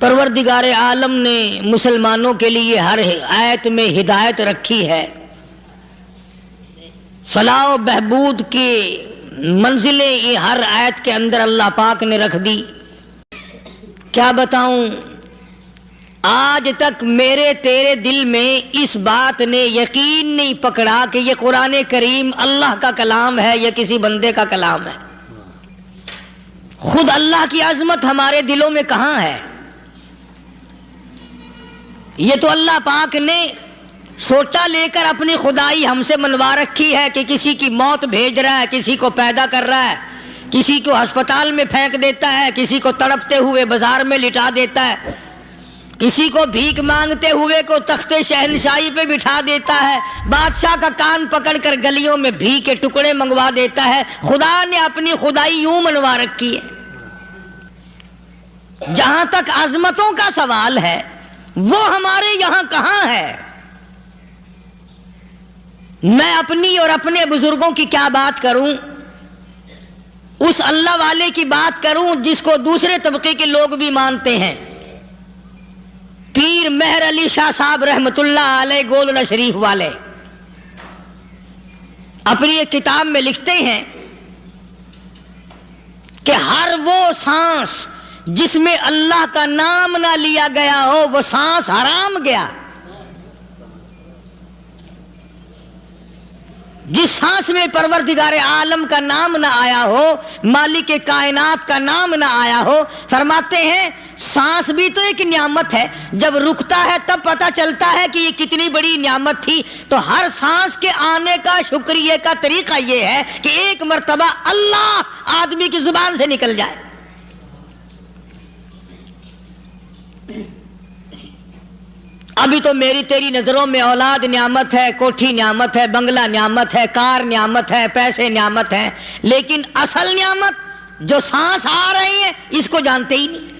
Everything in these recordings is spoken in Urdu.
پروردگار عالم نے مسلمانوں کے لیے ہر آیت میں ہدایت رکھی ہے، فلاح و بہبود کی منزلیں یہ ہر آیت کے اندر اللہ پاک نے رکھ دی۔ کیا بتاؤں، آج تک میرے تیرے دل میں اس بات نے یقین نہیں پکڑا کہ یہ قرآن کریم اللہ کا کلام ہے یا کسی بندے کا کلام ہے۔ خود اللہ کی عظمت ہمارے دلوں میں کہاں ہے؟ یہ تو اللہ پاک نے سوٹا لے کر اپنی خدائی ہم سے منوا رکھی ہے کہ کسی کی موت بھیج رہا ہے، کسی کو پیدا کر رہا ہے، کسی کو ہسپتال میں پھینک دیتا ہے، کسی کو تڑپتے ہوئے بازار میں لٹا دیتا ہے، کسی کو بھیک مانگتے ہوئے کو تخت شہنشاہی پہ بٹھا دیتا ہے، بادشاہ کا کان پکڑ کر گلیوں میں بھیک کے ٹکڑے منگوا دیتا ہے۔ خدا نے اپنی خدائی یوں منوا رکھی ہے۔ جہاں تک عظمتوں کا سوال ہے وہ ہمارے یہاں کہاں ہے؟ میں اپنی اور اپنے بزرگوں کی کیا بات کروں، اس اللہ والے کی بات کروں جس کو دوسرے طبقے کے لوگ بھی مانتے ہیں۔ پیر مہر علی شاہ صاحب رحمت اللہ علیہ گولڈا شریف والے اپنی ایک کتاب میں لکھتے ہیں کہ ہر وہ سانس جس میں اللہ کا نام نہ لیا گیا ہو وہ سانس حرام گیا۔ جس سانس میں پروردگار عالم کا نام نہ آیا ہو، مالک کائنات کا نام نہ آیا ہو، فرماتے ہیں سانس بھی تو ایک نعمت ہے، جب رکتا ہے تب پتہ چلتا ہے کہ یہ کتنی بڑی نعمت تھی۔ تو ہر سانس کے آنے کا شکریہ کا طریقہ یہ ہے کہ ایک مرتبہ اللہ آدمی کی زبان سے نکل جائے۔ ابھی تو میری تیری نظروں میں اولاد نعمت ہے، کوٹھی نعمت ہے، بنگلہ نعمت ہے، کار نعمت ہے، پیسے نعمت ہیں، لیکن اصل نعمت جو سانس آ رہی ہے اس کو جانتے ہی نہیں۔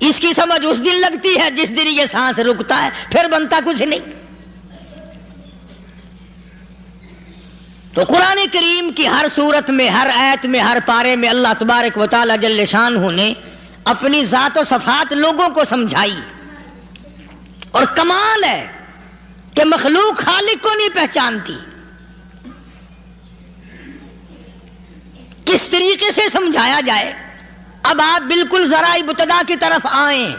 اس کی سمجھ اس دن لگتی ہے جس دن یہ سانس رکتا ہے، پھر بنتا کچھ نہیں۔ تو قرآن کریم کی ہر صورت میں، ہر آیت میں، ہر پارے میں اللہ تبارک و تعالی جل شانہ نے اپنی ذات و صفات لوگوں کو سمجھائی۔ اور کمال ہے کہ مخلوق خالق کو نہیں پہچانتی۔ کس طریقے سے سمجھایا جائے؟ اب آپ بالکل ذرا ابتدا کی طرف آئیں۔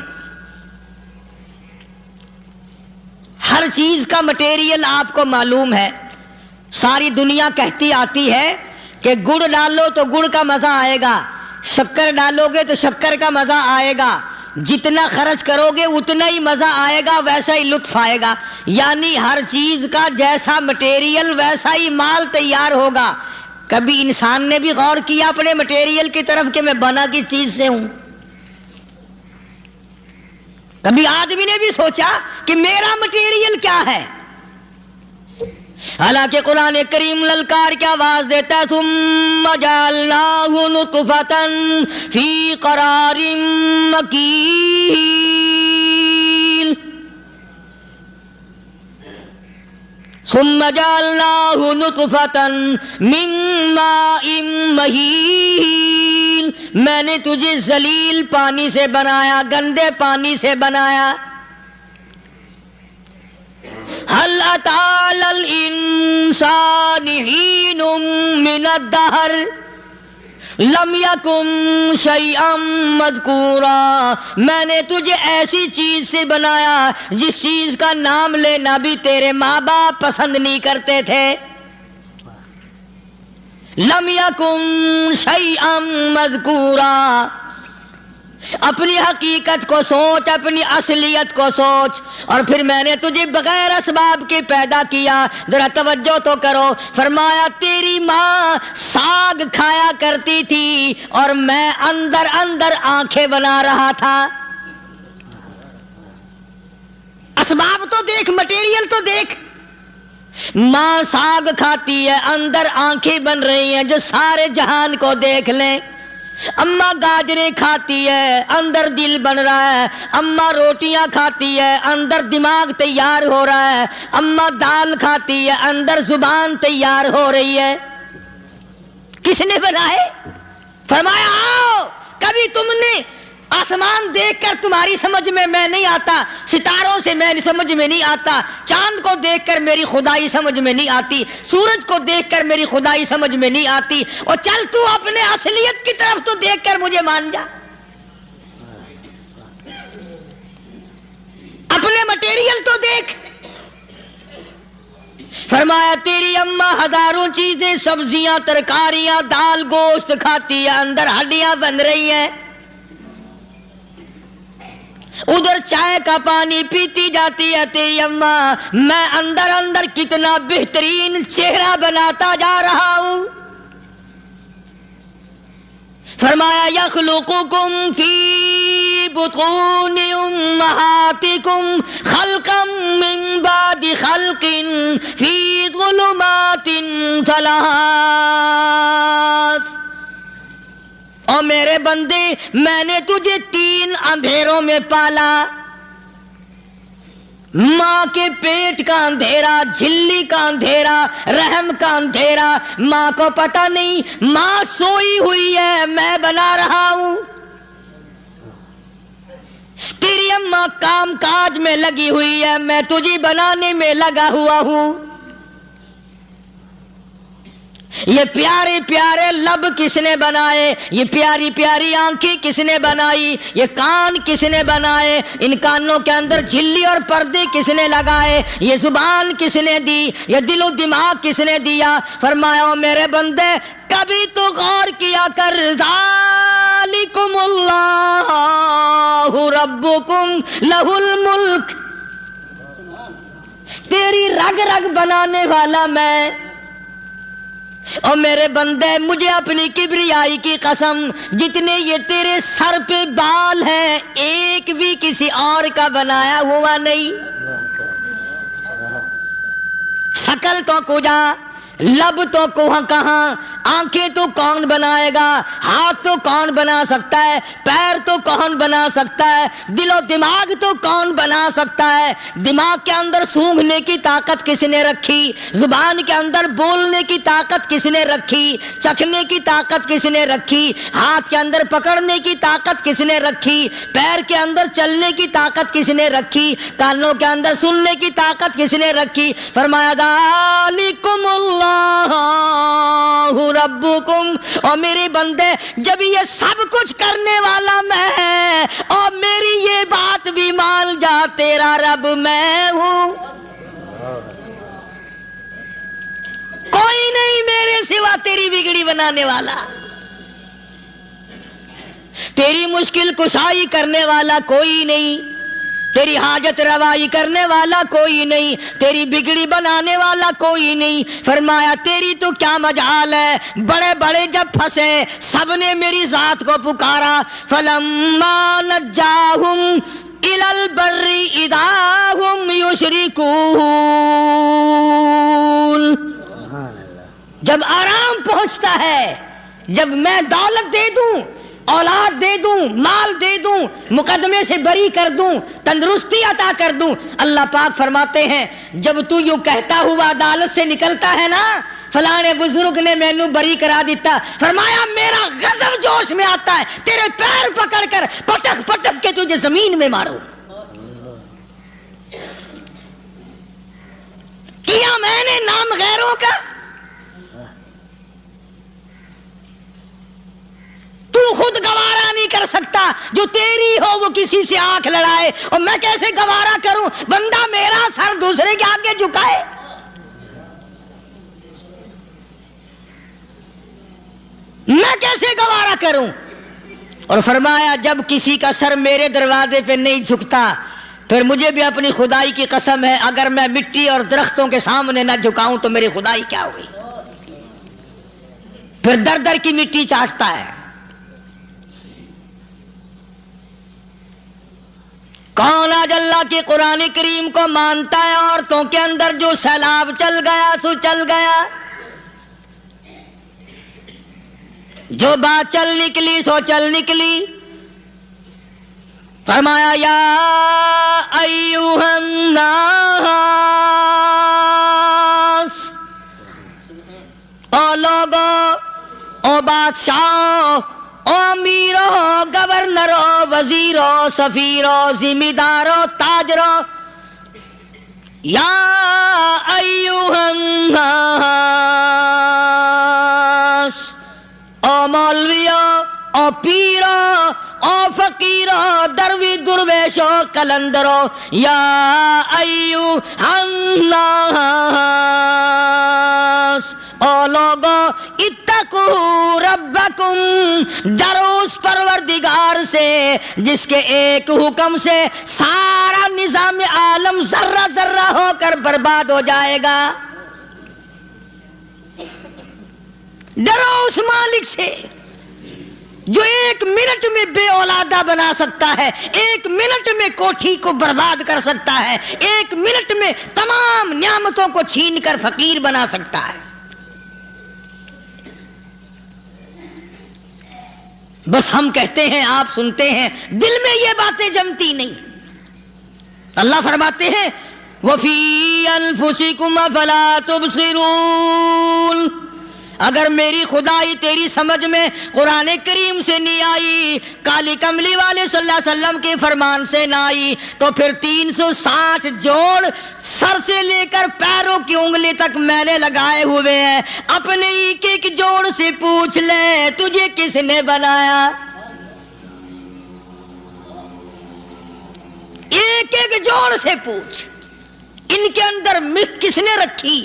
ہر چیز کا مٹیریل آپ کو معلوم ہے۔ ساری دنیا کہتی آتی ہے کہ گڑ ڈالو تو گڑ کا مزہ آئے گا، شکر ڈالو گے تو شکر کا مزہ آئے گا، جتنا خرچ کرو گے اتنا ہی مزہ آئے گا، ویسا ہی لطف آئے گا۔ یعنی ہر چیز کا جیسا مٹیریل ویسا ہی مال تیار ہوگا۔ کبھی انسان نے بھی غور کیا اپنے مٹیریل کی طرف کہ میں بنا کس چیز سے ہوں؟ کبھی آدمی نے بھی سوچا کہ میرا مٹیریل کیا ہے؟ حالانکہ قرآن کریم للکار کی آواز دیتا ہے ثم جعلناہ نطفۃ فی قرار مکین، ثم جعلناہ نطفۃ من ماء مہین، میں نے تجھے ذلیل پانی سے بنایا، گندے پانی سے بنایا۔ هل أتى على الإنسان حين من الدهر لم يكن شيئا مذكورا، میں نے تجھے ایسی چیز سے بنایا جس چیز کا نام لینا بھی تیرے ماں باپ پسند نہیں کرتے تھے۔ لم يكن شيئا مذكورا، اپنی حقیقت کو سوچ، اپنی اصلیت کو سوچ۔ اور پھر میں نے تجھے بغیر اسباب کے پیدا کیا۔ ذرا توجہ تو کرو، فرمایا تیری ماں ساگ کھایا کرتی تھی اور میں اندر اندر آنکھیں بنا رہا تھا۔ اسباب تو دیکھ، مٹیریل تو دیکھ۔ ماں ساگ کھاتی ہے، اندر آنکھیں بن رہی ہیں جو سارے جہان کو دیکھ لیں۔ اماں گاجریں کھاتی ہے، اندر دل بن رہا ہے۔ اماں روٹیاں کھاتی ہے، اندر دماغ تیار ہو رہا ہے۔ اماں دال کھاتی ہے، اندر زبان تیار ہو رہی ہے۔ کس نے بنائے؟ فرمایا آؤ، کبھی تم نے آسمان دیکھ کر تمہاری سمجھ میں نہیں آتا، ستاروں سے میں سمجھ میں نہیں آتا، چاند کو دیکھ کر میری خدائی سمجھ میں نہیں آتی، سورج کو دیکھ کر میری خدائی سمجھ میں نہیں آتی، اور چل تو اپنے اصلیت کی طرف تو دیکھ کر مجھے مان جا، اپنے مٹیریل تو دیکھ۔ فرمایا تیری اماں ہزاروں چیزیں، سبزیاں، ترکاریاں، دال، گوشت کھاتی ہے، اندر ہڈیاں بن رہی ہیں، ادھر چائے کا پانی پیتی جاتی ہے تیری اماں، میں اندر اندر کتنا بہترین چہرہ بناتا جا رہا ہوں۔ فرمایا یخلقکم فی بطون امہاتکم خلقا من بعد خلق فی ظلمات ثلاث۔ اور میرے بندے، میں نے تجھے 3 اندھیروں میں پالا، ماں کے پیٹ کا اندھیرا، جھلی کا اندھیرا، رحم کا اندھیرا، ماں کو پتہ نہیں، ماں سوئی ہوئی ہے، میں بنا رہا ہوں۔ تیری اماں کام کاج میں لگی ہوئی ہے، میں تجھے بنانے میں لگا ہوا ہوں۔ یہ پیارے پیارے لب کس نے بنائے، یہ پیاری پیاری آنکھیں کس نے بنائی، یہ کان کس نے بنائے، ان کانوں کے اندر جھلی اور پردے کس نے لگائے، یہ زبان کس نے دی، یہ دل و دماغ کس نے دیا۔ فرمایا میرے بندے کبھی تو غور کیا کر، ذالکم اللہ ربکم لہ الملک، تیری رگ رگ بنانے والا میں۔ اور میرے بندے مجھے اپنی کبریائی کی قسم، جتنے یہ تیرے سر پہ بال ہیں ایک بھی کسی اور کا بنایا ہوا نہیں۔ شکل تو کجا، لب تو کہاں، آنکھیں تو کون بنائے گا، ہاتھ تو کون بنا سکتا ہے، پیر تو کون بنا سکتا ہے، دل و دماغ تو کون بنا سکتا ہے۔ دماغ کے اندر سونگھنے کی طاقت کس نے رکھی، زبان کے اندر بولنے کی طاقت کس نے رکھی، چکھنے کی طاقت کس نے رکھی، ہاتھ کے اندر پکڑنے کی طاقت کس نے رکھی، پیر کے اندر چلنے کی طاقت کس نے رکھی، کانوں کے اندر سننے کی طاقت کس نے رکھی۔ فرمایا ذالکم اللہ ربکم، اور میرے بندے جب یہ سب کچھ کرنے والا میں اور میری یہ بات بھی مان جا، تیرا رب میں ہوں، کوئی نہیں میرے سوا تیری بگڑی بنانے والا، تیری مشکل کشائی کرنے والا کوئی نہیں، تیری حاجت روائی کرنے والا کوئی نہیں، تیری بگڑی بنانے والا کوئی نہیں۔ فرمایا تیری تو کیا مجال ہے، بڑے بڑے جب پھنسے سب نے میری ذات کو پکارا، فلما نجاہم الی البر اذا ہم یشرکون، جب آرام پہنچتا ہے، جب میں دولت دے دوں، اولاد دے دوں، مال دے دوں، مقدمے سے بری کر دوں، تندرستی عطا کر دوں، اللہ پاک فرماتے ہیں جب تو یوں کہتا ہوا عدالت سے نکلتا ہے نا، فلانے بزرگ نے مینو بری کرا دیتا، فرمایا میرا غضب جوش میں آتا ہے، تیرے پیر پکڑ کر پٹک پٹک کے تجھے زمین میں ماروں۔ کیا میں نے نام غیروں کا، تو خود گوارا نہیں کر سکتا، جو تیری ہو وہ کسی سے آنکھ لڑائے، اور میں کیسے گوارا کروں بندہ میرا سر دوسرے کے آگے جھکائے۔ میں کیسے گوارا کروں؟ اور فرمایا جب کسی کا سر میرے دروازے پہ نہیں جھکتا، پھر مجھے بھی اپنی خدائی کی قسم ہے، اگر میں مٹی اور درختوں کے سامنے نہ جھکاؤں تو میری خدائی کیا ہوئی؟ پھر در در کی مٹی چاٹتا ہے۔ کون آج اللہ کے قرآن کریم کو مانتا ہے؟ عورتوں کے اندر جو سیلاب چل گیا سو چل گیا، جو بات چل نکلی سو چل نکلی۔ فرمایا یا ایھا الناس، او لوگو، او بادشاہ، او امیرو، گورنرو، وزیرو سفیرو ذمہ دارو تاجرو یا ایھا الناس، او مولویو، او پیرو، او فقیرو، دروی درویشو کلندرو، یا ایھا الناس، او لوگو اتقو ربکم، ڈرو اس پروردگار سے جس کے ایک حکم سے سارا نظام عالم ذرہ ذرہ ہو کر برباد ہو جائے گا۔ ڈرو اس مالک سے جو ایک منٹ میں بے اولادہ بنا سکتا ہے، ایک منٹ میں کوٹھی کو برباد کر سکتا ہے، ایک منٹ میں تمام نعمتوں کو چھین کر فقیر بنا سکتا ہے۔ بس ہم کہتے ہیں، آپ سنتے ہیں، دل میں یہ باتیں جمتی نہیں۔ اللہ فرماتے ہیں وَفِي أَنفُسِكُمْ أَفَلَا تُبْصِرُونَ، اگر میری خدائی تیری سمجھ میں قرآن کریم سے نہیں آئی، کالی کملی والے صلی اللہ علیہ وسلم کے فرمان سے نہ آئی، تو پھر 360 جوڑ سر سے لے کر پیروں کی انگلی تک میں نے لگائے ہوئے ہیں، اپنے ایک ایک جوڑ سے پوچھ لے تجھے کس نے بنایا؟ ایک ایک جوڑ سے پوچھ، ان کے اندر مکھ کس نے رکھی؟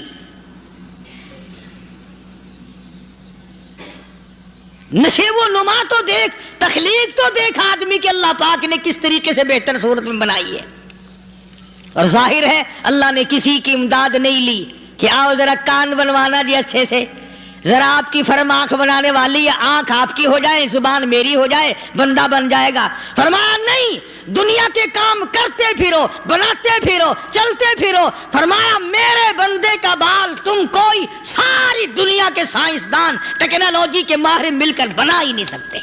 نشیب و نما تو دیکھ، تخلیق تو دیکھ آدمی کے اللہ پاک نے کس طریقے سے بہتر صورت میں بنائی ہے۔ اور ظاہر ہے اللہ نے کسی کی امداد نہیں لی کہ آؤ ذرا کان بنوانا جی اچھے سے، ذرا آپ کی فرم آنکھ بنانے والی ہے، آنکھ آپ کی ہو جائے، زبان میری ہو جائے، بندہ بن جائے گا۔ فرمایا نہیں، دنیا کے کام کرتے پھرو، بناتے پھرو، چلتے پھرو۔ فرمایا میرے بندے کا بال تم کوئی ساری دنیا کے سائنسدان ٹیکنالوجی کے ماہر مل کر بنا ہی نہیں سکتے۔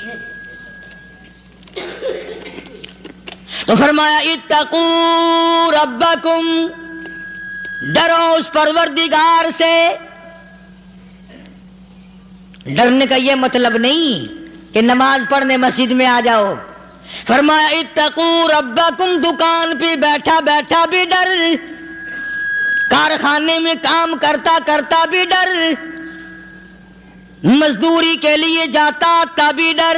تو فرمایا اتقوا ربکم، ڈرو اس پروردگار سے۔ ڈرنے کا یہ مطلب نہیں کہ نماز پڑھنے مسجد میں آ جاؤ۔ فرمایا اتقوا ربکم، دکان پہ بیٹھا بیٹھا بھی ڈر، کارخانے میں کام کرتا کرتا بھی ڈر، مزدوری کے لیے جاتا تب بھی ڈر،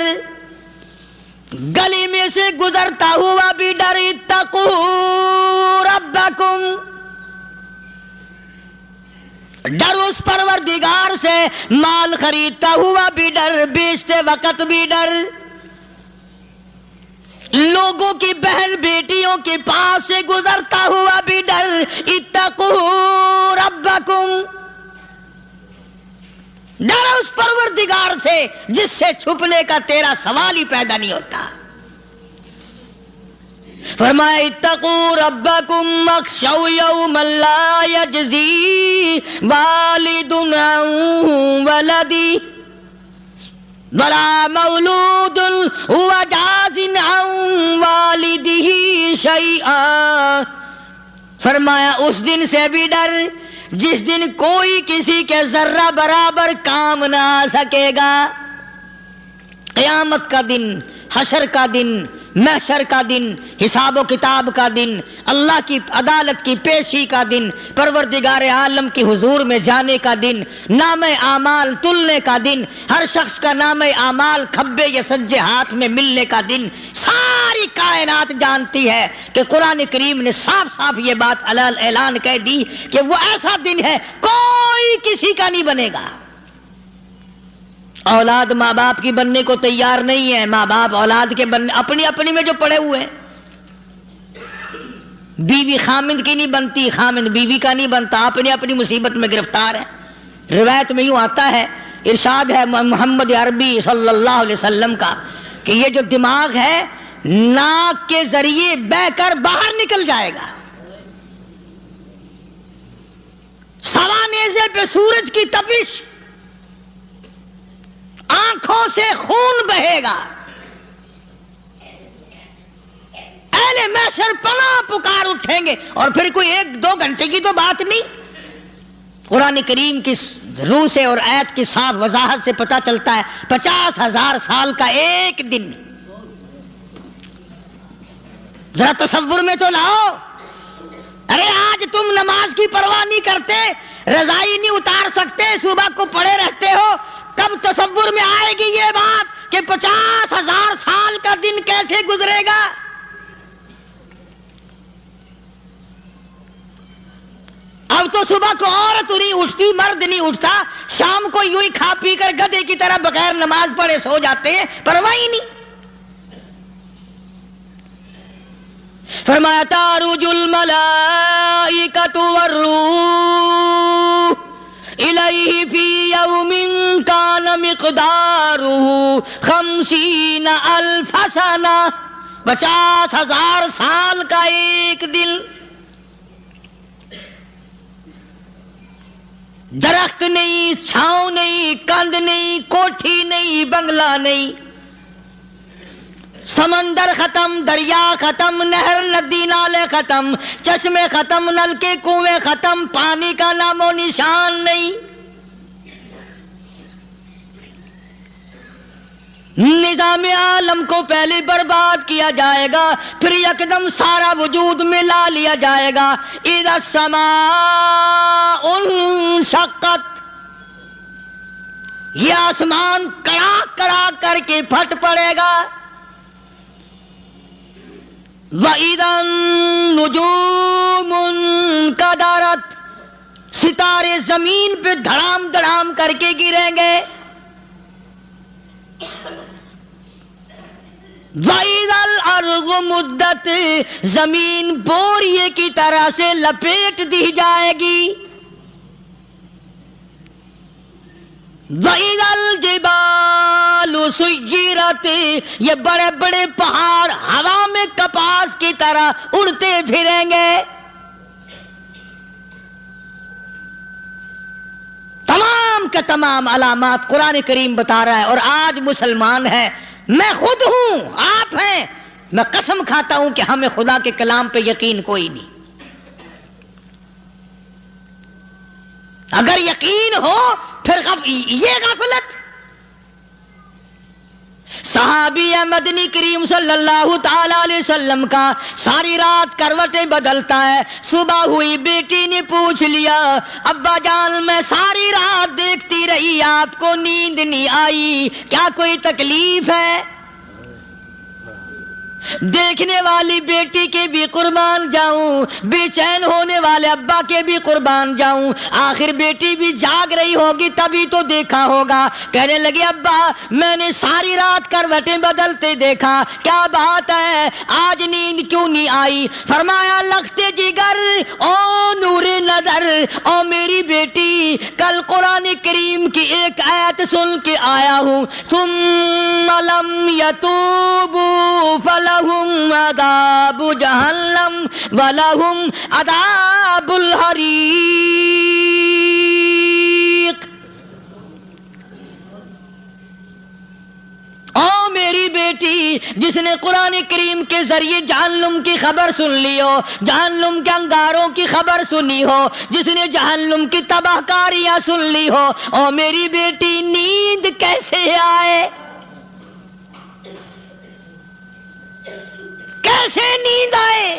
گلی میں سے گزرتا ہوا بھی ڈر۔ اتقوا ربکم، ڈر اس پروردگار سے، مال خریدتا ہوا بھی ڈر، بیچتے وقت بھی ڈر، لوگوں کی بہن بیٹیوں کے پاس سے گزرتا ہوا بھی ڈر۔ اتقوا ربکم، ڈر اس پروردگار سے جس سے چھپنے کا تیرا سوال ہی پیدا نہیں ہوتا۔ فرمایا اتقوا ربکم واخشوا یوما لا یجزی والد عن ولدی ولا مولود هو جاز عن والدہ شیئا۔ فرمایا اس دن سے بھی ڈر جس دن کوئی کسی کے ذرہ برابر کام نہ آ سکے گا۔ قیامت کا دن، حشر کا دن، محشر کا دن، حساب و کتاب کا دن، اللہ کی عدالت کی پیشی کا دن، پروردگار عالم کی حضور میں جانے کا دن، نام اعمال تلنے کا دن، ہر شخص کا نام اعمال کھبے یا سجے ہاتھ میں ملنے کا دن۔ ساری کائنات جانتی ہے کہ قرآن کریم نے صاف صاف یہ بات اعلان کہہ دی کہ وہ ایسا دن ہے کوئی کسی کا نہیں بنے گا۔ اولاد ماں باپ کی بننے کو تیار نہیں ہے، ماں باپ اولاد کے بننے اپنی اپنی میں جو پڑے ہوئے ہیں۔ بیوی خامند کی نہیں بنتی، خامند بیوی کا نہیں بنتا، اپنی اپنی مصیبت میں گرفتار ہے۔ روایت میں یوں آتا ہے، ارشاد ہے محمد عربی صلی اللہ علیہ وسلم کا کہ یہ جو دماغ ہے ناک کے ذریعے بہ کر باہر نکل جائے گا، سوا نیزے پہ سورج کی تپش، آنکھوں سے خون بہے گا، اہل محشر پناہ پکار اٹھیں گے۔ اور پھر کوئی 1-2 گھنٹے کی تو بات نہیں، قرآن کریم کی روح سے اور آیت کی صاف وضاحت سے پتہ چلتا ہے 50,000 سال کا ایک دن۔ ذرا تصور میں تو لاؤ. ارے آج تم نماز کی پرواہ نہیں کرتے, رضائی نہیں اتار سکتے, صبح کو پڑے رہتے ہو, کب تصور میں آئے گی یہ بات کہ 50,000 سال کا دن کیسے گزرے گا؟ اب تو صبح کو عورت نہیں اٹھتی, مرد نہیں اٹھتا, شام کو یوں ہی کھا پی کر گدھے کی طرح بغیر نماز پڑھے سو جاتے ہیں, پرواہ ہی نہیں. فرمایا تعرج الملائکۃ والروح الیہ فی یوم کان مقدارہ 50,000 سنہ, 50,000 سال کا ایک دن. درخت نہیں, چھاؤں نہیں, کند نہیں, کوٹھی نہیں, بنگلہ نہیں, سمندر ختم, دریا ختم, نہر ندی نالے ختم, چشمے ختم, نلکے کنویں ختم, پانی کا نام و نشان نہیں. نظام عالم کو پہلے برباد کیا جائے گا, پھر یکدم سارا وجود ملا لیا جائے گا. اذا السماء انشقت, یہ آسمان کڑاک کڑاک کر کے پھٹ پڑے گا. وَإِذَا النُّجُومُ انْكَدَرَتْ, ستارے زمین پہ دھڑام دھڑام کر کے گریں گے. وَإِذَا الْأَرْضُ مُدَّتْ, زمین بوریے کی طرح سے لپیٹ دی جائے گی. وَإِذَا الْجِبَالُ سُيِّرَتْ, یہ بڑے بڑے پہاڑ ہوا میں کپاس کی طرح اڑتے پھریں گے. تمام کے تمام علامات قرآن کریم بتا رہا ہے. اور آج مسلمان ہے, میں خود ہوں, آپ ہیں, میں قسم کھاتا ہوں کہ ہمیں خدا کے کلام پہ یقین کوئی نہیں. اگر یقین ہو پھر یہ غفلت. صحابی مدنی کریم صلی اللہ تعالی علیہ وسلم کا ساری رات کروٹیں بدلتا ہے. صبح ہوئی, بیٹی نے پوچھ لیا, ابا جان میں ساری رات دیکھتی رہی, آپ کو نیند نہیں آئی, کیا کوئی تکلیف ہے؟ دیکھنے والی بیٹی کے بھی قربان جاؤں, بے چین ہونے والے ابا کے بھی قربان جاؤں. آخر بیٹی بھی جاگ رہی ہوگی تبھی تو دیکھا ہوگا. کہنے لگے ابا میں نے ساری رات کروٹیں بدلتے دیکھا, کیا بات ہے, آج نیند کیوں نہیں آئی؟ فرمایا لختے جگر او نور نظر, او میری بیٹی کل قرآن کریم کی ایک آیت سن کے آیا ہوں, ثم لم یتوبوا فلہم عذاب جہنم ولہم عذاب الحریق. او میری بیٹی جس نے قرآن کریم کے ذریعے جہنم کی خبر سن لی ہو, جہنم کے انگاروں کی خبر سنی ہو, جس نے جہنم کی تباہ کاریاں سن لی ہو, او میری بیٹی نیند کیسے آئے؟ کیسے نیند آئے؟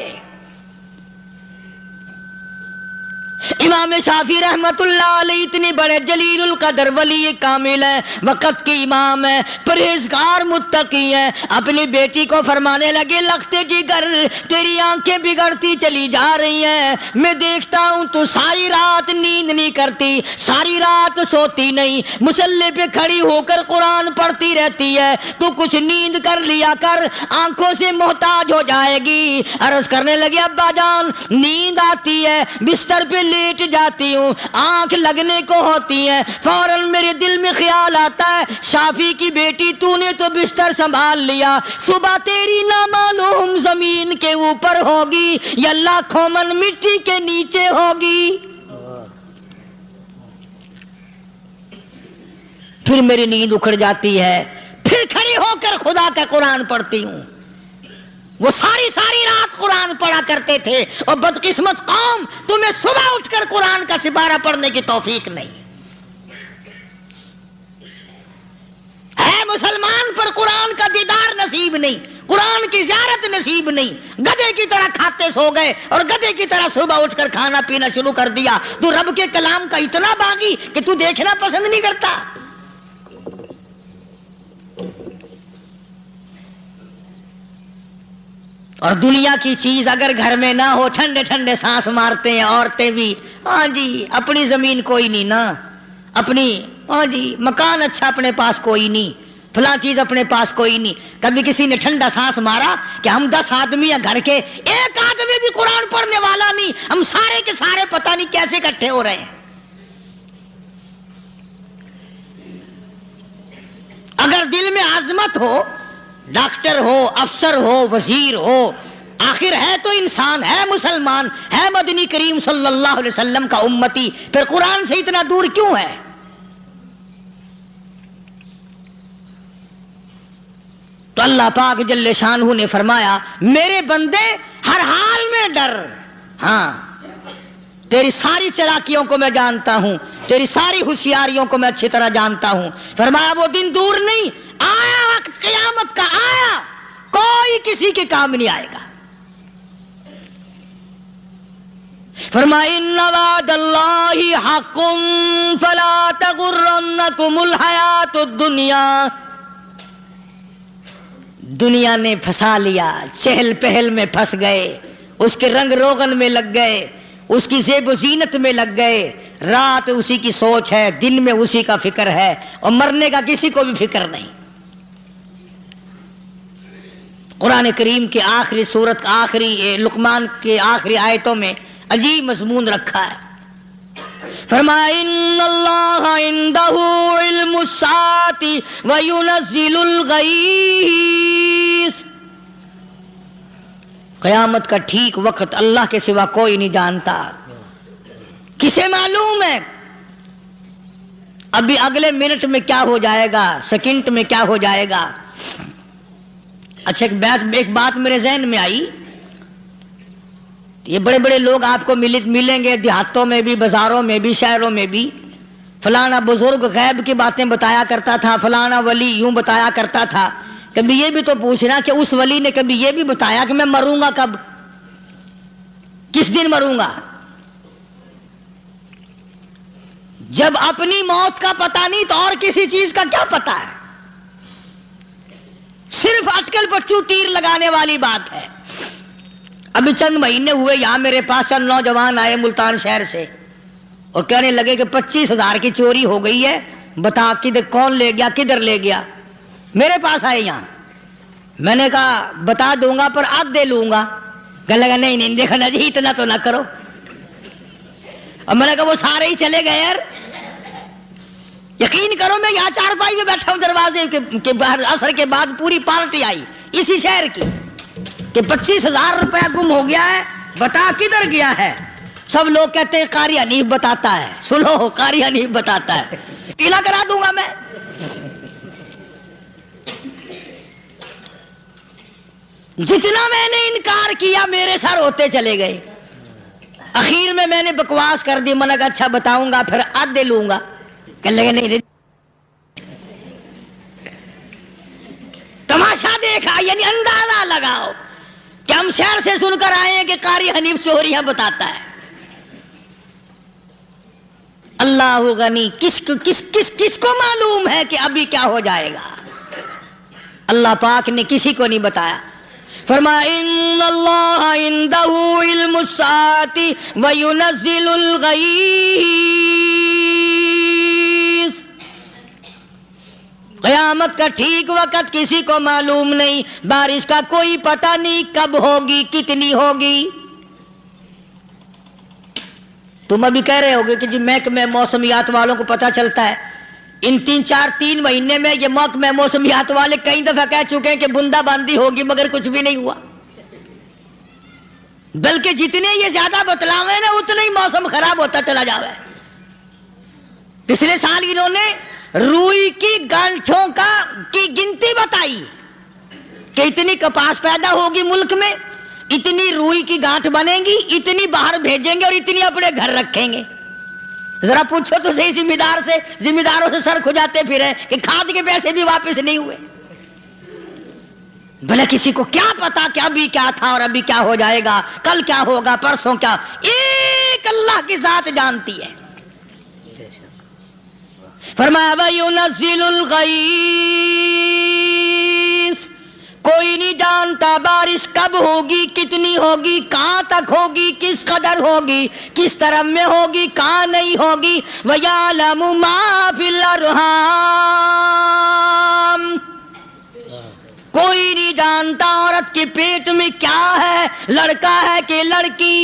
امام شافعی رحمت اللہ علیہ اتنے بڑے جلیل القدر ولی کامل ہیں, وقت کے امام ہیں, پرہیزگار متقی ہیں. اپنی بیٹی کو فرمانے لگے لختے جگر تیری آنکھیں بگڑتی چلی جا رہی ہیں, میں دیکھتا ہوں تو ساری رات نیند نہیں کرتی, ساری رات سوتی نہیں, مصلی پہ کھڑی ہو کر قرآن پڑھتی رہتی ہے, تو کچھ نیند کر لیا کر, آنکھوں سے محتاج ہو جائے گی. عرض کرنے لگے ابا جان نیند آتی ہے, بستر پہ لیٹ جاتی ہوں, آنکھ لگنے کو ہوتی ہے, فوراً میرے دل میں خیال آتا ہے شافی کی بیٹی تو نے تو بستر سنبھال لیا, صبح تیری نامعلوم زمین کے اوپر ہوگی یا لاکھوں من مٹی کے نیچے ہوگی. پھر میری نیند اکھڑ جاتی ہے, پھر کھڑی ہو کر خدا کا قرآن پڑھتی ہوں. وہ ساری رات قرآن پڑھا کرتے تھے, اور بدقسمت قوم تمہیں صبح اٹھ کر قرآن کا سپارہ پڑھنے کی توفیق نہیں. ہے مسلمان پر قرآن کا دیدار نصیب نہیں، قرآن کی زیارت نصیب نہیں، گدھے کی طرح کھاتے سو گئے اور گدھے کی طرح صبح اٹھ کر کھانا پینا شروع کر دیا۔ تو رب کے کلام کا اتنا باغی کہ تو دیکھنا پسند نہیں کرتا۔ اور دنیا کی چیز اگر گھر میں نہ ہو، ٹھنڈے ٹھنڈے سانس مارتے ہیں عورتیں بھی، ہاں جی اپنی زمین کوئی نہیں نا، اپنی ہاں جی مکان اچھا اپنے پاس کوئی نہیں، فلاں چیز اپنے پاس کوئی نہیں۔ کبھی کسی نے ٹھنڈا سانس مارا کہ ہم 10 آدمی ہیں گھر کے، ایک آدمی بھی قرآن پڑھنے والا نہیں، ہم سارے کے سارے پتہ نہیں کیسے اکٹھے ہو رہے ہیں۔ اگر دل میں عظمت ہو، ڈاکٹر ہو، افسر ہو، وزیر ہو، آخر ہے تو انسان، ہے مسلمان، ہے مدنی کریم صلی اللہ علیہ وسلم کا امتی، پھر قرآن سے اتنا دور کیوں ہے؟ تو اللہ پاک جل شانہ نے فرمایا میرے بندے ہر حال میں ڈر، ہاں تیری ساری چلاکیوں کو میں جانتا ہوں، تیری ساری ہوشیاریوں کو میں اچھی طرح جانتا ہوں۔ فرمایا وہ دن دور نہیں، آیا وقت قیامت کا، آیا، کوئی کسی کے کام نہیں آئے گا۔ فرمایا ان وعد اللہ حق فلا تغرنکم الحیات الدنیا۔ دنیا نے پھنسا لیا، چہل پہل میں پھنس گئے، اس کے رنگ روغن میں لگ گئے، اس کی زیب و زینت میں لگ گئے، رات اسی کی سوچ ہے، دن میں اسی کا فکر ہے، اور مرنے کا کسی کو بھی فکر نہیں۔ قرآن کریم کے آخری سورت کا آخری لقمان کے آخری آیتوں میں عجیب مضمون رکھا ہے۔ فرمایا ان اللہ عندہ علم الساعۃ وینزل الغیث۔ قیامت کا ٹھیک وقت اللہ کے سوا کوئی نہیں جانتا۔ کسے معلوم ہے ابھی اگلے منٹ میں کیا ہو جائے گا، سیکنڈ میں کیا ہو جائے گا؟ اچھا ایک بات میرے ذہن میں آئی، یہ بڑے بڑے لوگ آپ کو ملیں گے دیہاتوں میں بھی، بازاروں میں بھی، شہروں میں بھی، فلانا بزرگ غیب کی باتیں بتایا کرتا تھا، فلانا ولی یوں بتایا کرتا تھا۔ کبھی یہ بھی تو پوچھنا کہ اس ولی نے کبھی یہ بھی بتایا کہ میں مروں گا کب، کس دن مروں گا؟ جب اپنی موت کا پتہ نہیں تو اور کسی چیز کا کیا پتہ ہے؟ صرف اٹکل پچو تیر لگانے والی بات ہے۔ ابھی چند مہینے ہوئے یہاں میرے پاس چند نوجوان آئے ملتان شہر سے اور کہنے لگے کہ 25,000 کی چوری ہو گئی ہے، بتا کدھر کون لے گیا، کدھر لے گیا؟ میرے پاس آئے یہاں، میں نے کہا بتا دوں گا پر آدھ دے لوں گا۔ کہنے لگا نہیں دیکھنا جی اتنا تو نہ کرو۔ اور میں نے کہا وہ سارے ہی چلے گئے یار، یقین کرو میں یہاں چارپائی میں بیٹھا ہوں دروازے کے باہر، عصر کے بعد پوری پارٹی آئی اسی شہر کی کہ 25,000 روپیہ گم ہو گیا ہے، بتا کدھر گیا ہے؟ سب لوگ کہتے ہیں قاری حنیف بتاتا ہے، سنو قاری حنیف بتاتا ہے، ٹیلا کرا دوں گا میں۔ جتنا میں نے انکار کیا میرے سر ہوتے چلے گئے، اخیر میں نے بکواس کر دی، میں نے کہا اچھا بتاؤں گا پھر آدھے لوں گا۔ کہنے لگے نہیں تماشا دیکھا، یعنی اندازہ لگاؤ کہ ہم شہر سے سن کر آئے ہیں کہ قاری حنیف چوریاں بتاتا ہے۔ اللہ غنی، کس کو معلوم ہے کہ ابھی کیا ہو جائے گا؟ اللہ پاک نے کسی کو نہیں بتایا۔ فرمایا ان اللہ عندہ علم الساعۃ وینزل الغیث۔ قیامت کا ٹھیک وقت کسی کو معلوم نہیں، بارش کا کوئی پتہ نہیں کب ہوگی، کتنی ہوگی۔ تم ابھی کہہ رہے ہوگے کہ جی محکمہ موسمیات والوں کو پتہ چلتا ہے، ان 3 مہینے میں یہ محکمہ موسمیات والے کئی دفعہ کہہ چکے ہیں کہ بندہ باندی ہوگی مگر کچھ بھی نہیں ہوا، بلکہ جتنے یہ زیادہ بتلاوے نا اتنا ہی موسم خراب ہوتا چلا جاوے۔ پچھلے سال انہوں نے روئی کی گانٹھوں کی گنتی بتائی کہ اتنی کپاس پیدا ہوگی ملک میں، اتنی روئی کی گانٹھ بنے گی، اتنی باہر بھیجیں گے اور اتنی اپنے گھر رکھیں گے۔ ذرا پوچھو تو صحیح ذمہ داروں سے سر کھجاتے پھرے کہ کھاد کے پیسے بھی واپس نہیں ہوئے. بھلے کسی کو کیا پتا کہ ابھی کیا تھا اور ابھی کیا ہو جائے گا, کل کیا ہوگا, پرسوں کیا. ایک اللہ کی ذات جانتی ہے. فرمایا وَيُنَزِّلُ الْغَيْثَ, کوئی نہیں جانتا بارش کب ہوگی, کتنی ہوگی, کہاں تک ہوگی, کس قدر ہوگی, کس طرف میں ہوگی, کہاں نہیں ہوگی. وَيَعْلَمُ مَا فِي الْأَرْحَامِ, کوئی نہیں جانتا عورت کے پیٹ میں کیا ہے, لڑکا ہے کہ لڑکی.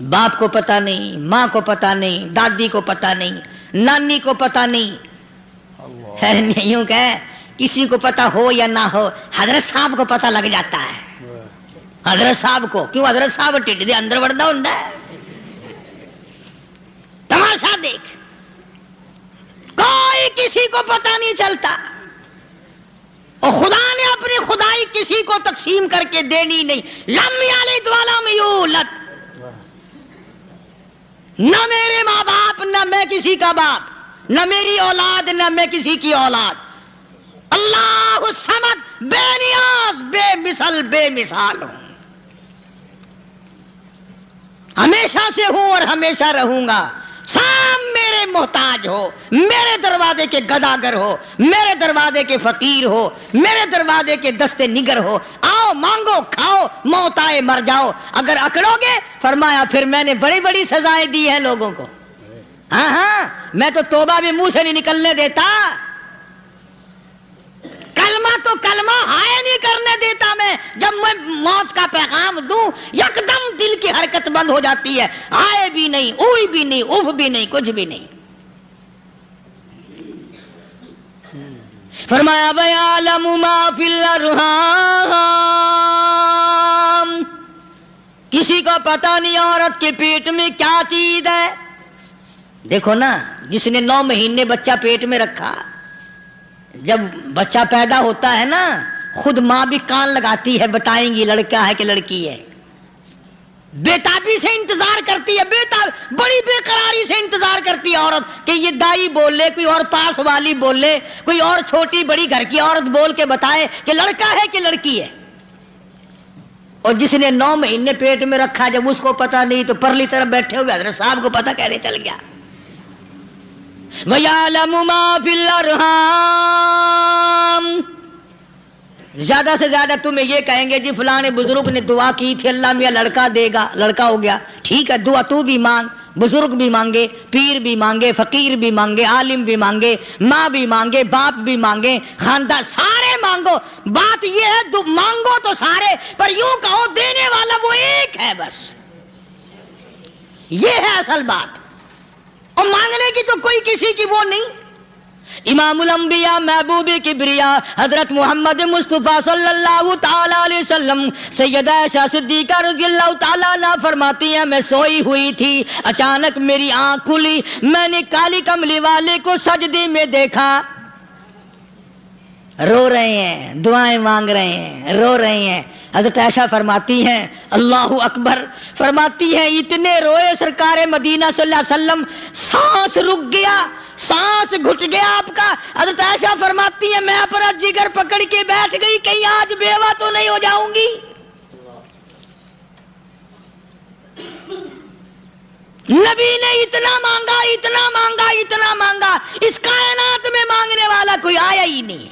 باپ کو پتا نہیں, ماں کو پتا نہیں, دادی کو پتا نہیں, نانی کو پتا نہیں. یوں کہ کسی کو پتا ہو یا نہ ہو, حضرت صاحب کو پتا لگ جاتا ہے. حضرت صاحب کو کیوں, حضرت صاحب ٹھڈ دے اندر وڑدا ہوندا ہے. تماشا دیکھ, کوئی کسی کو پتا نہیں چلتا. اور خدا نے اپنی خدائی کسی کو تقسیم کر کے دینی نہیں. لم یلد ولم یولد, نہ میرے ماں باپ, نہ میں کسی کا باپ, نہ میری اولاد, نہ میں کسی کی اولاد. اللہ الصمد, بے نیاز, بے مثل, بے مثال ہوں. ہمیشہ سے ہوں اور ہمیشہ رہوں گا. سب میرے محتاج ہو, میرے دروازے کے گداگر ہو, میرے دروازے کے فقیر ہو, میرے دروازے کے دستے نگر ہو. آؤ مانگو, کھاؤ, موت آئے مر جاؤ. اگر اکڑو گے, فرمایا پھر میں نے بڑی بڑی سزائیں دی ہیں لوگوں کو. ہاں, میں تو توبہ بھی منہ سے نہیں نکلنے دیتا. کلمہ تو کلمہ ہائے نہیں کرنے دیتا میں. جب میں موت کا پیغام دوں, یکدم دل کی حرکت بند ہو جاتی ہے. ہائے بھی نہیں, اوئی بھی نہیں, اف بھی نہیں, کچھ بھی نہیں. فرمایا وَيَعْلَمُ مَا فِي الْأَرْحَامِ, کسی کو پتا نہیں عورت کے پیٹ میں کیا چیز ہے. دیکھو نا, جس نے 9 مہینے بچہ پیٹ میں رکھا, جب بچہ پیدا ہوتا ہے نا, خود ماں بھی کان لگاتی ہے, بتائیں گی لڑکا ہے کہ لڑکی ہے. بےتابی سے انتظار کرتی ہے, بڑی بے قراری سے انتظار کرتی ہے عورت کہ یہ دائی بول لے, کوئی اور پاس والی بول لے, کوئی اور چھوٹی بڑی گھر کی عورت بول کے بتائے کہ لڑکا ہے کہ لڑکی ہے. اور جس نے 9 مہینے پیٹ میں رکھا, جب اس کو پتا نہیں تو پرلی طرف بیٹھے ہوئے حضرت صاحب کو پتا کہنے چل گیا. وَيَعْلَمُ مَا فِي الْأَرْحَامِ, زیادہ سے زیادہ تمہیں یہ کہیں گے جی فلاں بزرگ نے دعا کی تھی, اللہ میاں لڑکا دے گا, لڑکا ہو گیا. ٹھیک ہے, دعا تو بھی مانگ, بزرگ بھی مانگے, پیر بھی مانگے, فقیر بھی مانگے, عالم بھی مانگے, ماں بھی مانگے, باپ بھی مانگے, خاندان سارے مانگو. بات یہ ہے مانگو تو سارے, پر یوں کہو دینے والا وہ ایک ہے بس. یہ ہے اصل بات. اور مانگنے کی تو کوئی کسی کی وہ نہیں. امام الانبیاء محبوب کبریا حضرت محمد مصطفیٰ صلی اللہ تعالی علیہ وسلم سیدہ عائشہ صدیقہ رضی اللہ تعالیٰ عنہ فرماتی ہیں, میں سوئی ہوئی تھی, اچانک میری آنکھ کھلی, میں نے کالی کملی والے کو سجدے میں دیکھا, رو رہے ہیں, دعائیں مانگ رہے ہیں, رو رہے ہیں. حضرت عائشہ فرماتی ہیں اللہ اکبر, فرماتی ہیں اتنے روئے سرکار مدینہ صلی اللہ علیہ وسلم, سانس رک گیا, سانس گھٹ گیا آپ کا. حضرت عائشہ فرماتی ہیں میں اپنا جگر پکڑ کے بیٹھ گئی, کہیں آج بیوہ تو نہیں ہو جاؤں گی. نبی نے اتنا مانگا, اتنا مانگا, اتنا مانگا, اس کائنات میں مانگنے والا کوئی آیا ہی نہیں.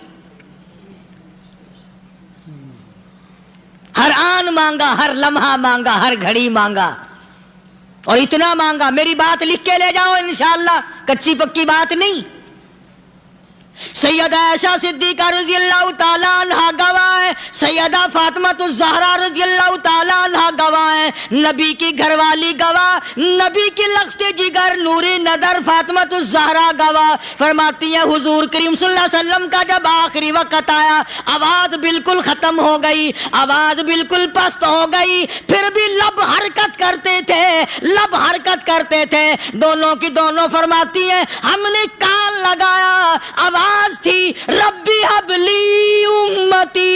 ہر آن مانگا, ہر لمحہ مانگا, ہر گھڑی مانگا, اور اتنا مانگا. میری بات لکھ کے لے جاؤ انشاءاللہ, کچی پکی بات نہیں. سیدہ عائشہ صدیقہ رضی اللہ تعالیٰ عنہ گواہ ہے, سیدہ فاطمہ الزہرا رضی اللہ تعالیٰ عنہ گواہ ہے, نبی کی گھر والی گواہ, نبی کی لخت جگر نوری نظر فاطمہ الزہرا گواہ. فرماتی ہیں حضور کریم صلی اللہ علیہ وسلم کا جب آخری وقت آیا, آواز بالکل ختم ہو گئی, آواز بالکل پست ہو گئی, پھر بھی لب حرکت کرتے تھے, لب حرکت کرتے تھے, دونوں کی دونوں. فرماتی ہیں ہم نے کان لگایا, آواز تھی ربی حبلی امتی,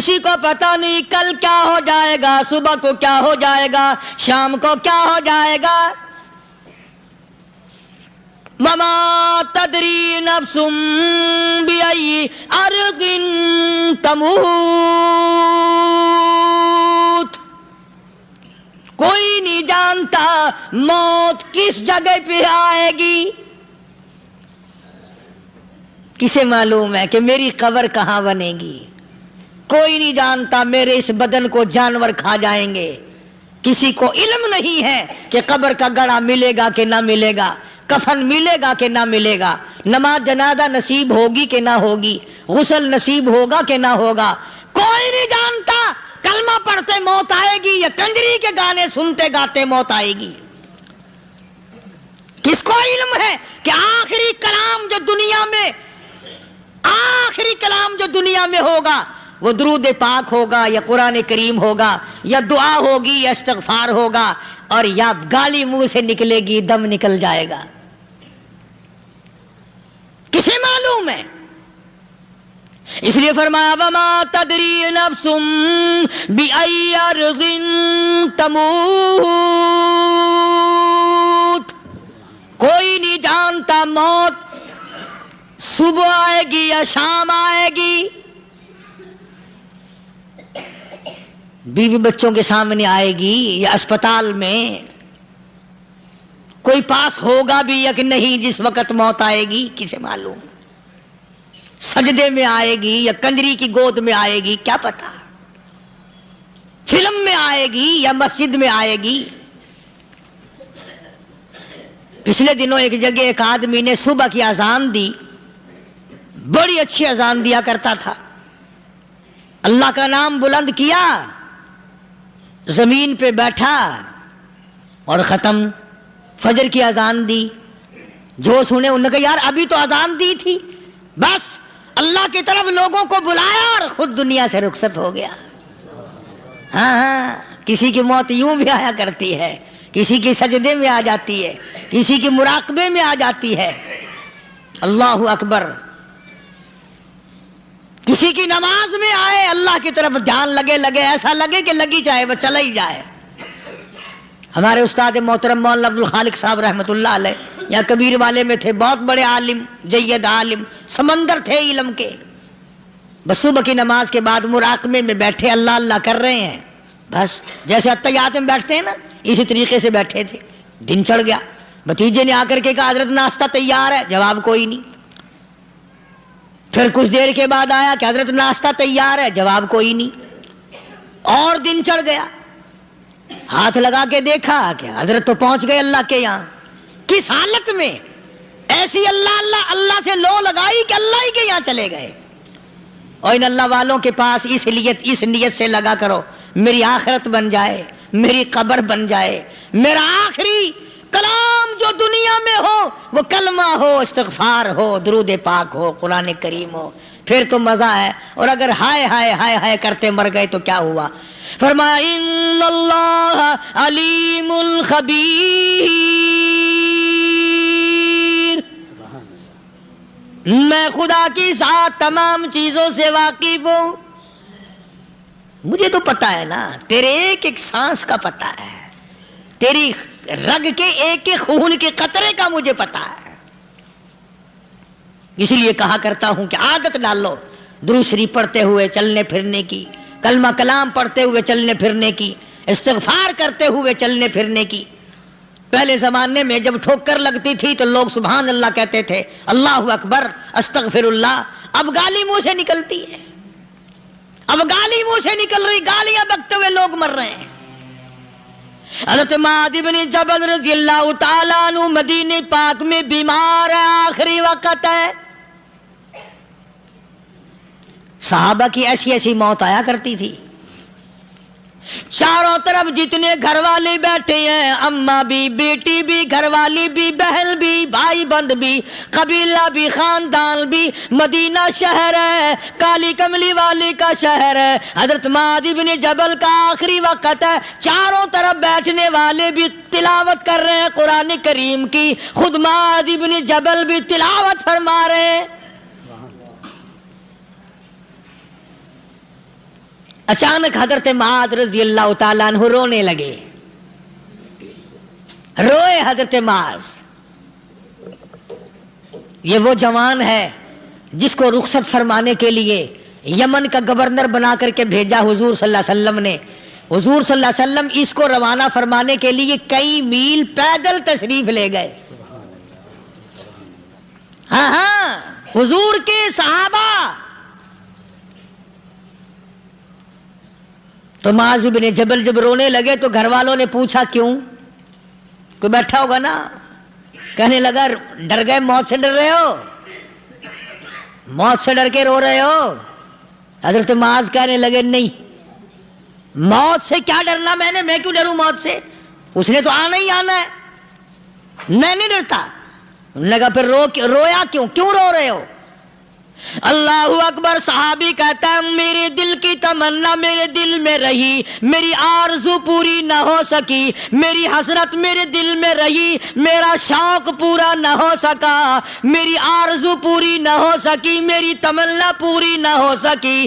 کسی کو پتا نہیں کل کیا ہو جائے گا، صبح کو کیا ہو جائے گا، شام کو کیا ہو جائے گا. وما تدری نفس بأي أرض تموت. کوئی نہیں جانتا موت کس جگہ پہ آئے گی. کسے معلوم ہے کہ میری قبر کہاں بنے گی؟ کوئی نہیں جانتا میرے اس بدن کو جانور کھا جائیں گے. کسی کو علم نہیں ہے کہ قبر کا گڑھا ملے گا کہ نہ ملے گا، کفن ملے گا کہ نہ ملے گا، نماز جنازہ نصیب ہوگی کہ نہ ہوگی، غسل نصیب ہوگا کہ نہ ہوگا. کوئی نہیں جانتا کلمہ پڑھتے موت آئے گی یا کنجری کے گانے سنتے گاتے موت آئے گی. کس کو علم ہے کہ آخری کلام جو دنیا میں ہوگا وہ درود پاک ہوگا یا قرآن کریم ہوگا یا دعا ہوگی یا استغفار ہوگا، اور یا گالی منہ سے نکلے گی، دم نکل جائے گا. کسے معلوم ہے؟ اس لیے فرمایا وما تدری نفس بأي أرض تموت. کوئی نہیں جانتا موت صبح آئے گی یا شام آئے گی. بیوی بچوں کے سامنے آئے گی یا اسپتال میں، کوئی پاس ہوگا بھی یا کہ نہیں جس وقت موت آئے گی کسے معلوم. سجدے میں آئے گی یا کنجری کی گود میں آئے گی کیا پتا، فلم میں آئے گی یا مسجد میں آئے گی. پچھلے دنوں ایک جگہ ایک آدمی نے صبح کی اذان دی، بڑی اچھی اذان دیا کرتا تھا، اللہ کا نام بلند کیا، زمین پہ بیٹھا اور ختم. فجر کی اذان دی، جو سنے انہوں نے کہا یار ابھی تو اذان دی تھی، بس اللہ کی طرف لوگوں کو بلایا اور خود دنیا سے رخصت ہو گیا. ہاں کسی کی موت یوں بھی آیا کرتی ہے، کسی کی سجدے میں آ جاتی ہے، کسی کی مراقبے میں آ جاتی ہے. اللہ اکبر. کسی کی نماز میں آئے، اللہ کی طرف دھیان لگے ایسا لگے کہ لگی جائے وہ چلا ہی جائے. ہمارے استاد محترم مولانا عبد الخالق صاحب رحمۃ اللہ علیہ یا کبیر والے میں تھے، بہت بڑے عالم، جید عالم، سمندر تھے علم کے. بس صبح کی نماز کے بعد مراقبے میں بیٹھے اللہ اللہ کر رہے ہیں، بس جیسے اتحیات میں بیٹھتے ہیں نا اسی طریقے سے بیٹھے تھے. دن چڑھ گیا، بھتیجے نے آ کر کے کہا حضرت ناشتہ تیار ہے، جواب کوئی نہیں. پھر کچھ دیر کے بعد آیا کہ حضرت ناشتہ تیار ہے، جواب کوئی نہیں. اور دن چڑھ گیا، ہاتھ لگا کے دیکھا کہ حضرت تو پہنچ گئے اللہ کے یہاں. کس حالت میں؟ ایسی اللہ اللہ اللہ سے لو لگائی کہ اللہ ہی کے یہاں چلے گئے. اور ان اللہ والوں کے پاس اس نیت سے لگا کرو میری آخرت بن جائے، میری قبر بن جائے، میرا آخری کلام جو دنیا میں ہو وہ کلمہ ہو، استغفار ہو، درود پاک ہو، قرآن کریم ہو، پھر تو مزہ ہے. اور اگر ہائے ہائے ہائے ہائے کرتے مر گئے تو کیا ہوا؟ فرمایا ان اللہ علیم الخبیر. میں خدا کی ذات تمام چیزوں سے واقف ہوں. مجھے تو پتا ہے نا، تیرے ایک ایک سانس کا پتا ہے، تیری رگ کے ایک ایک خون کے قطرے کا مجھے پتا ہے. اسی لیے کہا کرتا ہوں کہ عادت ڈال لو درود شریف پڑھتے ہوئے چلنے پھرنے کی، کلمہ کلام پڑھتے ہوئے چلنے پھرنے کی، استغفار کرتے ہوئے چلنے پھرنے کی. پہلے زمانے میں جب ٹھوکر لگتی تھی تو لوگ سبحان اللہ کہتے تھے، اللہ اکبر، استغفر اللہ. اب گالی منہ سے نکلتی ہے، اب گالی منہ سے نکل رہی، گالیاں بکتے ہوئے لوگ مر رہے ہیں. حضرت معاذ بن جبل رضی اللہ تعالیٰ عنہ مدینہ پاک میں بیمار ہے، آخری وقت ہے. صحابہ کی ایسی ایسی موت آیا کرتی تھی. چاروں طرف جتنے گھر والے بیٹھے ہیں، اماں بھی، بیٹی بھی، گھر والی بھی، بہن بھی، بھائی بند بھی، قبیلہ بھی، خاندان بھی. مدینہ شہر ہے، کالی کملی والے کا شہر ہے. حضرت معاذ بن جبل کا آخری وقت ہے. چاروں طرف بیٹھنے والے بھی تلاوت کر رہے ہیں قرآن کریم کی، خود معاذ بن جبل بھی تلاوت فرما رہے ہیں. اچانک حضرت معاذ رضی اللہ تعالیٰ عنہ رونے لگے. روئے حضرت معاذ. یہ وہ جوان ہے جس کو رخصت فرمانے کے لیے یمن کا گورنر بنا کر کے بھیجا حضور صلی اللہ علیہ وسلم نے. حضور صلی اللہ علیہ وسلم اس کو روانہ فرمانے کے لیے کئی میل پیدل تشریف لے گئے. ہاں حضور کے صحابہ. تو معاذ بن جبل جب رونے لگے تو گھر والوں نے پوچھا کیوں؟ کوئی بیٹھا ہوگا نا. کہنے لگا ڈر گئے؟ موت سے ڈر رہے ہو؟ موت سے ڈر کے رو رہے ہو؟ حضرت معاذ کہنے لگے نہیں، موت سے کیا ڈرنا، میں کیوں ڈروں موت سے، اس نے تو آنا ہی آنا ہے، میں نہیں ڈرتا. لگا پھر رویا کیوں رو رہے ہو؟ اللہ اکبر. صحابی کہتا ہے میرے دل کی تمنا میرے دل میں رہی، میری آرزو پوری نہ ہو سکی، میری حسرت میرے دل میں رہی، میرا شوق پورا نہ ہو سکا، میری آرزو پوری نہ ہو سکی، میری تمنا پوری نہ ہو سکی.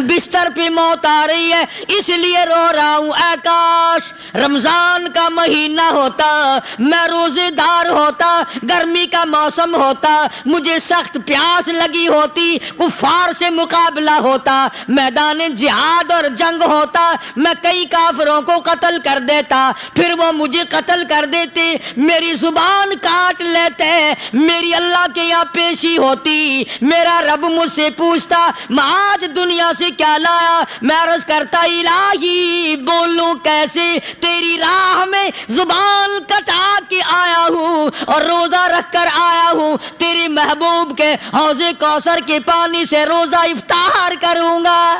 بستر پہ موت آ رہی ہے اس لیے رو رہا ہوں. اے کاش رمضان کا مہینہ ہوتا، میں روزے دار ہوتا، گرمی کا موسم ہوتا، مجھے سخت پیاس لگی ہوتی، کفار سے مقابلہ ہوتا، میدان جہاد اور جنگ ہوتا، میں کئی کافروں کو قتل کر دیتا، پھر وہ مجھے قتل کر دیتے، میری زبان کاٹ لیتے، میری اللہ کے یہاں پیشی ہوتی، میرا رب مجھ سے پوچھتا معاذ دنیا سے کیا لایا؟ میں عرض کرتا الہی بولوں کیسے، تیری راہ میں زبان کٹا کے آیا ہوں اور روزہ رکھ کر آیا ہوں، تیرے محبوب کے حوض کوثر کے پانی سے روزہ افطار کروں گا.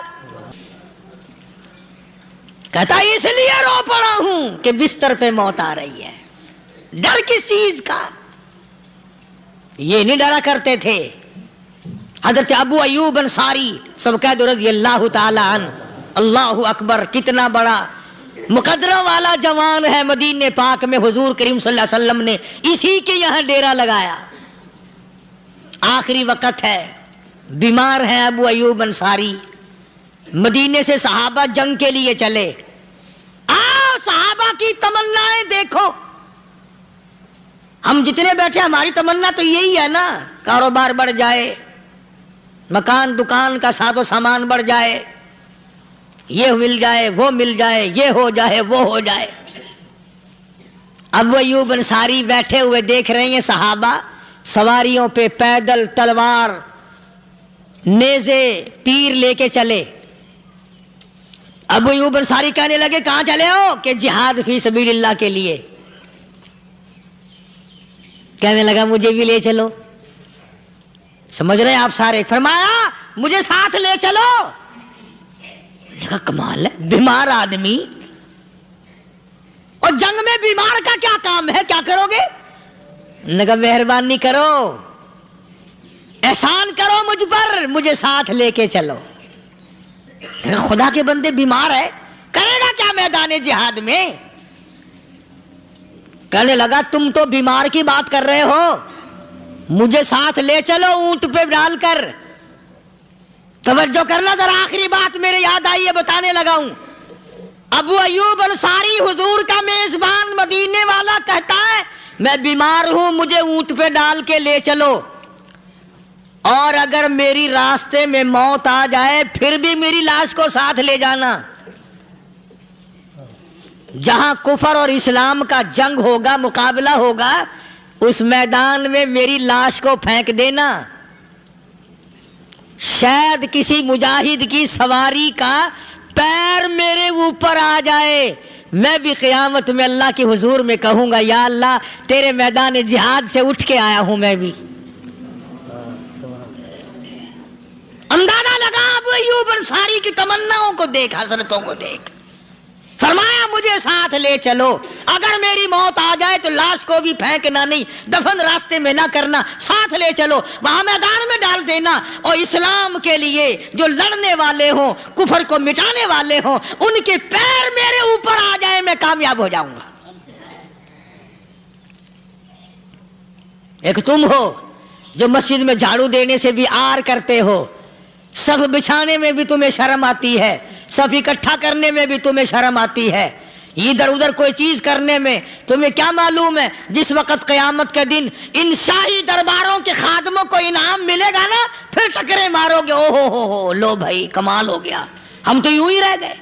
کہتا اس لیے رو پڑا ہوں کہ بستر پہ موت آ رہی ہے. ڈر کس چیز کا؟ یہ نہیں ڈرا کرتے تھے. حضرت ابو ایوب انصاری سب کہہ دو رضی اللہ تعالی عنہ. اللہ اکبر. کتنا بڑا مقدرہ والا جوان ہے. مدینے پاک میں حضور کریم صلی اللہ علیہ وسلم نے اسی کے یہاں ڈیرا لگایا. آخری وقت ہے، بیمار ہیں ابو ایوب انصاری. مدینے سے صحابہ جنگ کے لیے چلے. آؤ صحابہ کی تمنائیں دیکھو. ہم جتنے بیٹھے ہماری تمنا تو یہی ہے نا، کاروبار بڑھ جائے، مکان دکان کا ساز و سامان بڑھ جائے، یہ مل جائے وہ مل جائے، یہ ہو جائے وہ ہو جائے. ابو ایوب انصاری بیٹھے ہوئے دیکھ رہے ہیں صحابہ سواریوں پہ پیدل تلوار نیزے تیر لے کے چلے. ابو ایوب انصاری کہنے لگے کہاں چلے ہو؟ کہ جہاد فی سبیل اللہ کے لیے. کہنے لگا مجھے بھی لے چلو. سمجھ رہے ہیں آپ سارے؟ فرمایا مجھے ساتھ لے چلو. لگا کمال ہے، بیمار آدمی اور جنگ میں بیمار کا کیا کام ہے، کیا کرو گے؟ لگا مہربانی کرو، احسان کرو مجھ پر، مجھے ساتھ لے کے چلو. خدا کے بندے بیمار ہے، کرے گا کیا میدان جہاد میں؟ کہنے لگا تم تو بیمار کی بات کر رہے ہو، مجھے ساتھ لے چلو اونٹ پہ ڈال کر. توجہ کرنا ذرا، آخری بات میرے یاد آئی ہے بتانے لگا ہوں. ابو ایوب انصاری حضور کا میزبان مدینے والا کہتا ہے میں بیمار ہوں، مجھے اونٹ پہ ڈال کے لے چلو، اور اگر میری راستے میں موت آ جائے پھر بھی میری لاش کو ساتھ لے جانا. جہاں کفر اور اسلام کا جنگ ہوگا، مقابلہ ہوگا، اس میدان میں میری لاش کو پھینک دینا. شاید کسی مجاہد کی سواری کا پیر میرے اوپر آ جائے، میں بھی قیامت میں اللہ کے حضور میں کہوں گا یا اللہ تیرے میدان جہاد سے اٹھ کے آیا ہوں میں بھی. اندازہ لگا ابو ایوب انصاری کی تمناؤں کو دیکھ، حسرتوں کو دیکھ. فرمایا مجھے ساتھ لے چلو، اگر میری موت آ جائے تو لاش کو بھی پھینکنا نہیں، دفن راستے میں نہ کرنا، ساتھ لے چلو، وہاں میدان میں ڈال دینا، اور اسلام کے لیے جو لڑنے والے ہوں، کفر کو مٹانے والے ہوں، ان کے پیر میرے اوپر آ جائے میں کامیاب ہو جاؤں گا. ایک تم ہو جو مسجد میں جھاڑو دینے سے بھی آر کرتے ہو، صف بچھانے میں بھی تمہیں شرم آتی ہے، صف اکٹھا کرنے میں بھی تمہیں شرم آتی ہے، ادھر ادھر کوئی چیز کرنے میں تمہیں کیا معلوم ہے جس وقت قیامت کے دن ان شاہی درباروں کے خادموں کو انعام ملے گا نا، پھر ٹکرے مارو گے، او ہو لو بھائی کمال ہو گیا، ہم تو یوں ہی رہ گئے۔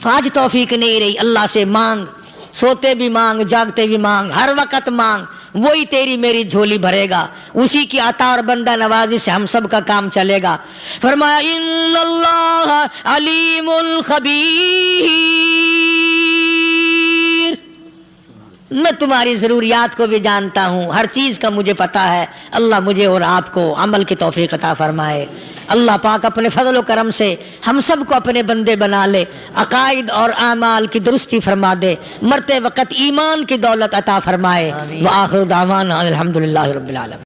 تو آج توفیق نہیں رہی، اللہ سے مانگ، سوتے بھی مانگ، جاگتے بھی مانگ، ہر وقت مانگ، وہی تیری میری جھولی بھرے گا، اسی کی عطا اور بندہ نوازی سے ہم سب کا کام چلے گا۔ فرمایا ان اللہ علیم خبیر، میں تمہاری ضروریات کو بھی جانتا ہوں، ہر چیز کا مجھے پتا ہے۔ اللہ مجھے اور آپ کو عمل کی توفیق عطا فرمائے۔ اللہ پاک اپنے فضل و کرم سے ہم سب کو اپنے بندے بنا لے، عقائد اور اعمال کی درستی فرما دے، مرتے وقت ایمان کی دولت عطا فرمائے۔ وآخر دعوانا الحمدللہ رب العالمین۔